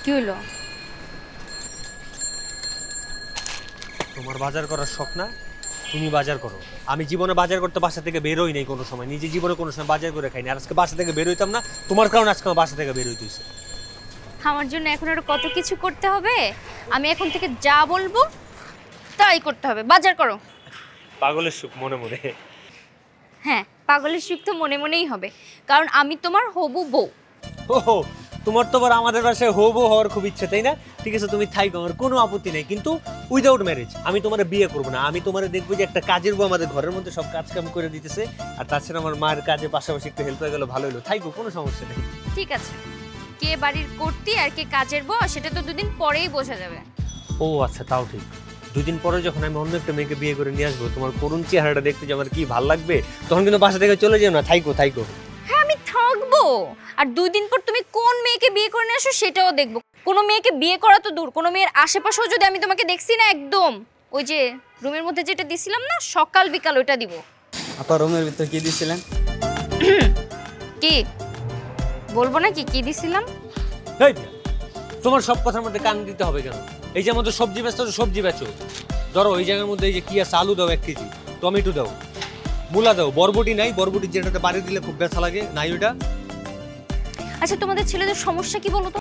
কি হলো? তোমার বাজার করার শখ না? তুমি বাজার করো। আমি জীবনে বাজার করতে বাসা থেকে বের হই নাই কোনো সময়, নিজে জীবনে কোনো সময় বাজার করে খাইনি। আর আজকে বাসা থেকে বের হইতাম না তোমার কারণে, আজকে আমার বাসা থেকে বের হইতে হইছে। আমার জন্য এখন আরো কত কিছু করতে হবে। আমি এখন থেকে যা বলবো তাই করতে হবে। বাজার করো। পাগলের সুখ মনে মনে। হ্যাঁ, পাগলের সুখ তো মনে মনেই হবে, কারণ আমি তোমার হবু বউ। ওহো, তোমার তো আবার আমাদের বাসায় হবো হওয়ার খুব ইচ্ছে, তাই না? ঠিক আছে, তুমি থাইকো, আমার কোনো আপত্তি নেই, কিন্তু উইদাউট ম্যারেজ আমি তোমার বিয়ে করবো না। আমি তোমার দেখবো যে একটা কাজের বউ আমাদের ঘরের মধ্যে সব কাজ কাম করে দিতেছে, আর তাছাড়া আমার মায়ের কাজে পাশাপাশি একটু হেল্প হয়ে গেল, ভালো হলো। থাইকো, কোনো সমস্যা নেই। ঠিক আছে, কে বাড়ির কর্তি আর কে কাজের বউ সেটা তো দুদিন পরেই বোঝা যাবে। ও আচ্ছা, তাও ঠিক। দুদিন পরে যখন আমি অন্য একটা মেয়েকে বিয়ে করে নিয়ে আসবো, তোমার করুণ চেহারাটা দেখতে যে আমার কি ভাল লাগবে, তখন কিন্তু বাসা থেকে চলে যাও না। থাইকো থাইকো। হ্যাঁ, আমি থাকবো। আর 2 দিন পর তুমি কোন মেয়েকে বিয়ে করে নিয়ে আসো সেটাও দেখবো। কোনো মেয়েকে বিয়ে করা তো দূর, কোনো মেয়ের আশেপাশেও যদি আমি তোমাকে দেখছি না, একদম ওই যে রুমের মধ্যে যেটা দিছিলাম না সকাল বিকাল, ওইটা দিব। আপা রুমের ভিতর কি দিছিলেন? কি বলবো না কি কি দিছিলাম? এই মিয়া, তোমার সব কথার মধ্যে কান দিতে হবে কেন? এই যে আমাদের সবজি বেচতে, সবজি বেচো। ধরো এই জায়গার মধ্যে এই যে কি আছে, আলু দাও 1 কেজি, টমেটো দাও, মূলা দাও, বরবটি নাই, বরবটি যেটাতে বাড়ি দিলে খুব ব্যথা লাগে নাই ওইটা। আচ্ছা, তোমাদের ছেলেদের সমস্যা কি বলো তো?